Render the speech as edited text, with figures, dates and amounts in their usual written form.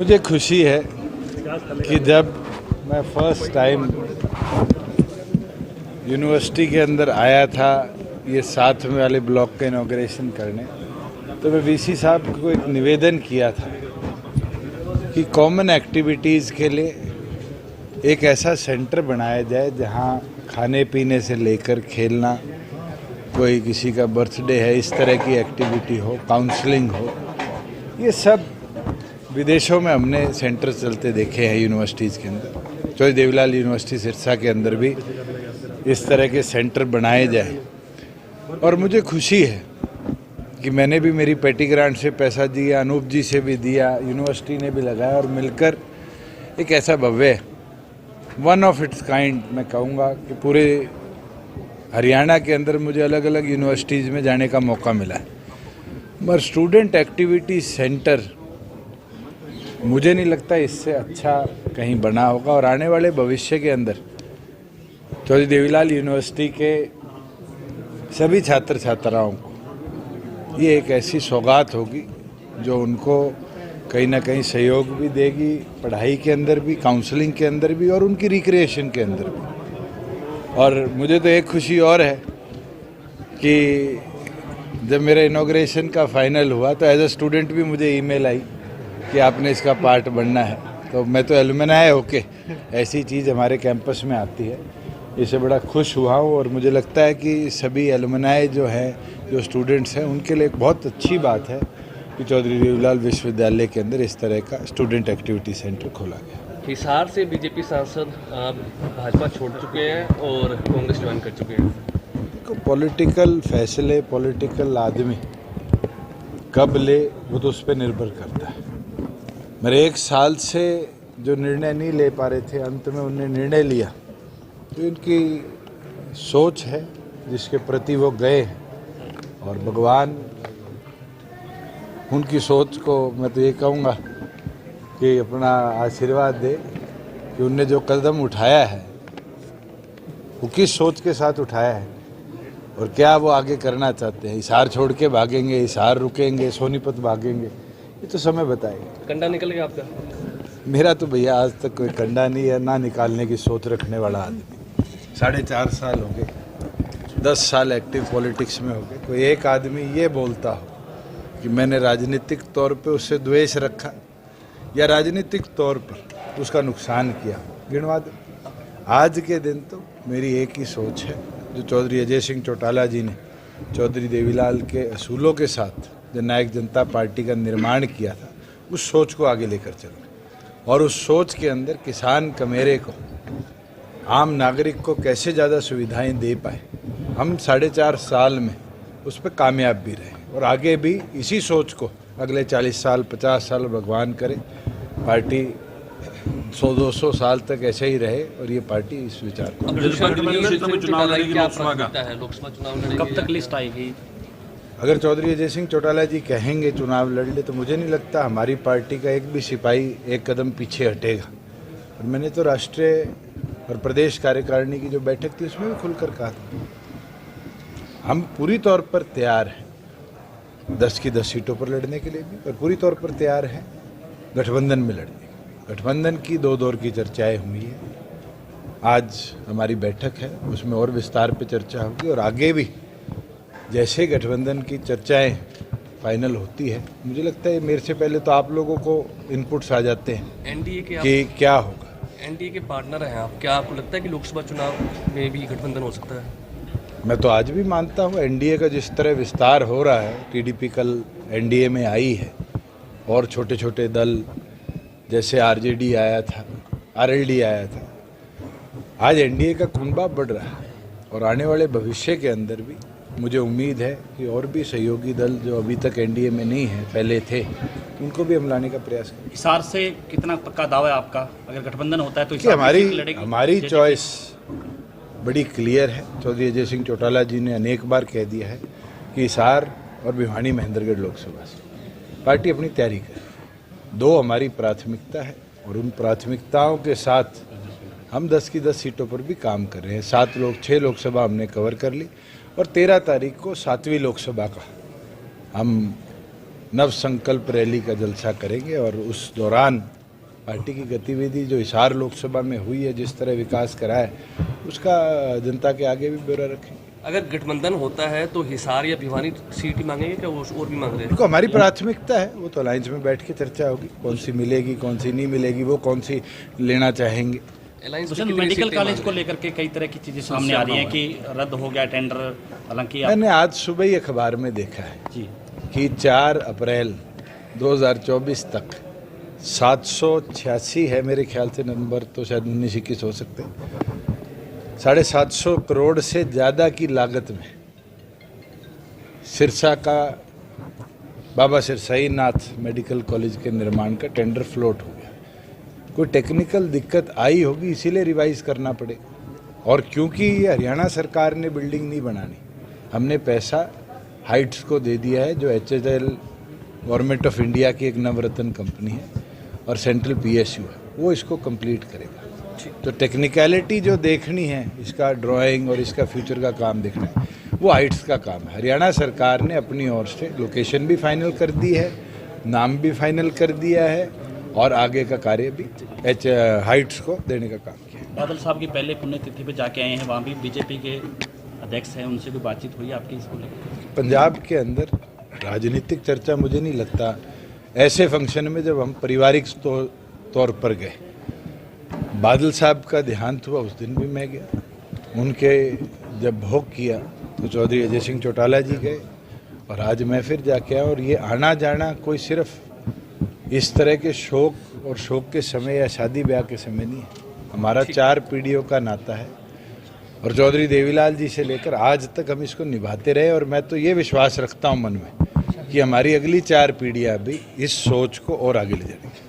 मुझे खुशी है कि जब मैं फर्स्ट टाइम यूनिवर्सिटी के अंदर आया था ये 7 वाले ब्लॉक का इनॉग्रेशन करने, तो मैं वीसी साहब को एक निवेदन किया था कि कॉमन एक्टिविटीज़ के लिए एक ऐसा सेंटर बनाया जाए जहां खाने पीने से लेकर खेलना, कोई किसी का बर्थडे है इस तरह की एक्टिविटी हो, काउंसलिंग हो। ये सब विदेशों में हमने सेंटर चलते देखे हैं यूनिवर्सिटीज़ के अंदर। चौधरी देवीलाल यूनिवर्सिटी सिरसा के अंदर भी इस तरह के सेंटर बनाए जाए। और मुझे खुशी है कि मैंने भी मेरी पेटी ग्रांट से पैसा दिया, अनूप जी से भी दिया, यूनिवर्सिटी ने भी लगाया और मिलकर एक ऐसा भव्य वन ऑफ इट्स काइंड मैं कहूँगा कि पूरे हरियाणा के अंदर मुझे अलग अलग यूनिवर्सिटीज़ में जाने का मौका मिला है। मगर स्टूडेंट एक्टिविटी सेंटर मुझे नहीं लगता इससे अच्छा कहीं बना होगा। और आने वाले भविष्य के अंदर चौधरी देवीलाल यूनिवर्सिटी के सभी छात्र छात्राओं को ये एक ऐसी सौगात होगी जो उनको कहीं ना कहीं सहयोग भी देगी, पढ़ाई के अंदर भी, काउंसलिंग के अंदर भी और उनकी रिक्रिएशन के अंदर भी। और मुझे तो एक खुशी और है कि जब मेरा इनॉग्रेशन का फाइनल हुआ तो एज अ स्टूडेंट भी मुझे ईमेल आई कि आपने इसका पार्ट बनना है। तो मैं तो एलुमनाई होके ऐसी चीज़ हमारे कैंपस में आती है, इससे बड़ा खुश हुआ हूँ। और मुझे लगता है कि सभी एलुमनाई जो हैं, जो स्टूडेंट्स हैं, उनके लिए एक बहुत अच्छी बात है कि चौधरी देवीलाल विश्वविद्यालय के अंदर इस तरह का स्टूडेंट एक्टिविटी सेंटर खोला गया। हिसार से बीजेपी सांसद भाजपा छोड़ चुके हैं और कांग्रेस ज्वाइन कर चुके हैं। तो पॉलिटिकल फैसले पॉलिटिकल आदमी कब ले वो तो उस पर निर्भर करता है। मेरे 1 साल से जो निर्णय नहीं ले पा रहे थे, अंत में उन्होंने निर्णय लिया, तो इनकी सोच है जिसके प्रति वो गए हैं। और भगवान उनकी सोच को मैं तो ये कहूँगा कि अपना आशीर्वाद दे कि उनने जो कदम उठाया है वो किस सोच के साथ उठाया है और क्या वो आगे करना चाहते हैं। हिसार छोड़ के भागेंगे, हिसार रुकेंगे, सोनीपत भागेंगे, ये तो समय बताएगा। कंडा निकल गया आपका? मेरा तो भैया आज तक कोई कंडा नहीं है, ना निकालने की सोच रखने वाला आदमी। 4.5 साल हो गए, 10 साल एक्टिव पॉलिटिक्स में हो गए। कोई एक आदमी ये बोलता हो कि मैंने राजनीतिक तौर पे उससे द्वेष रखा या राजनीतिक तौर पर उसका नुकसान किया, गिनवा दो। आज के दिन तो मेरी एक ही सोच है, जो चौधरी अजय सिंह चौटाला जी ने चौधरी देवीलाल के असूलों के साथ जननायक जनता पार्टी का निर्माण किया था, उस सोच को आगे लेकर चलना। और उस सोच के अंदर किसान कमेरे को, आम नागरिक को कैसे ज़्यादा सुविधाएं दे पाए, हम 4.5 साल में उस पर कामयाब भी रहे और आगे भी इसी सोच को अगले 40 साल 50 साल भगवान करे पार्टी 100-200 साल तक ऐसे ही रहे और ये पार्टी इस विचार को। लोकसभा चुनाव कब तक लिस्ट आएगी? अगर चौधरी अजय सिंह चौटाला जी कहेंगे चुनाव लड़ ले, तो मुझे नहीं लगता हमारी पार्टी का एक भी सिपाही एक कदम पीछे हटेगा। और मैंने तो राष्ट्रीय और प्रदेश कार्यकारिणी की जो बैठक थी उसमें भी खुलकर कहा था, हम पूरी तौर पर तैयार हैं 10 की 10 सीटों पर लड़ने के लिए भी, और पूरी तौर पर तैयार हैं गठबंधन में लड़ने के। गठबंधन की 2 दौर की चर्चाएं हुई है, आज हमारी बैठक है, उसमें और विस्तार पे चर्चा होगी। और आगे भी जैसे गठबंधन की चर्चाएं फाइनल होती है, मुझे लगता है मेरे से पहले तो आप लोगों को इनपुट्स आ जाते हैं एनडीए के कि क्या होगा। एनडीए के पार्टनर हैं आप, क्या आपको लगता है कि लोकसभा चुनाव में भी गठबंधन हो सकता है? मैं तो आज भी मानता हूँ एनडीए का जिस तरह विस्तार हो रहा है, टीडीपी कल एनडीए में आई है और छोटे छोटे दल जैसे आरजेडी आया था, आरएलडी आया था, आज एनडीए का कुनबा बढ़ रहा है। और आने वाले भविष्य के अंदर भी मुझे उम्मीद है कि और भी सहयोगी दल जो अभी तक एनडीए में नहीं है, पहले थे, उनको भी हम लाने का प्रयास करें। हिसार से कितना पक्का दावा है आपका, अगर गठबंधन होता है तो हमारी चॉइस बड़ी क्लियर है। चौधरी अजय सिंह चौटाला जी ने अनेक बार कह दिया है कि हिसार और भिवानी महेंद्रगढ़ लोकसभा से पार्टी अपनी तैयारी करे। 2 हमारी प्राथमिकता है और उन प्राथमिकताओं के साथ हम 10 की 10 सीटों पर भी काम कर रहे हैं। 6 लोकसभा हमने कवर कर ली और 13 तारीख को 7वीं लोकसभा का हम नव संकल्प रैली का जलसा करेंगे और उस दौरान पार्टी की गतिविधि जो हिसार लोकसभा में हुई है, जिस तरह विकास करा है, उसका जनता के आगे भी ब्यौरा रखेंगे। अगर गठबंधन होता है तो हिसार या भिवानी सीट ही मांगेंगे क्या, वो और भी मांग रहे हैं? देखो, हमारी प्राथमिकता है, वो तो अलायंस में बैठ के चर्चा होगी, कौन सी मिलेगी कौन सी नहीं मिलेगी, वो कौन सी लेना चाहेंगे। भूषण, मेडिकल कॉलेज को लेकर के कई तरह की चीजें सामने आ रही हैं कि रद्द हो गया टेंडर, हालांकि मैंने आज सुबह ही अखबार में देखा है जी कि 4 अप्रैल 2024 तक 786 है मेरे ख्याल से, नंबर तो शायद 19-21 हो सकते हैं, 750 करोड़ से ज़्यादा की लागत में सिरसा का बाबा सिरसाई नाथ मेडिकल कॉलेज के निर्माण का टेंडर फ्लोट हो गया। कोई टेक्निकल दिक्कत आई होगी, इसीलिए रिवाइज करना पड़े। और क्योंकि ये हरियाणा सरकार ने बिल्डिंग नहीं बनानी, हमने पैसा हाइट्स को दे दिया है, जो HHL गवर्नमेंट ऑफ इंडिया की एक नवरत्न कंपनी है और सेंट्रल PSU है, वो इसको कंप्लीट करेगा। तो टेक्निकलिटी जो देखनी है, इसका ड्राइंग और इसका फ्यूचर का काम देखना है, वो हाइट्स का काम है। हरियाणा सरकार ने अपनी ओर से लोकेशन भी फाइनल कर दी है, नाम भी फाइनल कर दिया है और आगे का कार्य भी हाइट्स को देने का काम किया है। बादल साहब की पहले पुण्यतिथि पे जाके आए हैं, वहाँ भी बीजेपी के अध्यक्ष हैं, उनसे कोई बातचीत हुई आपकी इसको लेकर? पंजाब के अंदर राजनीतिक चर्चा मुझे नहीं लगता ऐसे फंक्शन में, जब हम पारिवारिक तौर पर गए। बादल साहब का देहांत हुआ, उस दिन भी मैं गया। उनके जब भोग किया तो चौधरी अजय सिंह चौटाला जी गए और आज मैं फिर जाके आया। और ये आना जाना कोई सिर्फ इस तरह के शोक और शोक के समय या शादी ब्याह के समय नहीं है, हमारा 4 पीढ़ियों का नाता है और चौधरी देवीलाल जी से लेकर आज तक हम इसको निभाते रहे। और मैं तो ये विश्वास रखता हूँ मन में कि हमारी अगली 4 पीढ़ियाँ भी इस सोच को और आगे ले जाएंगी।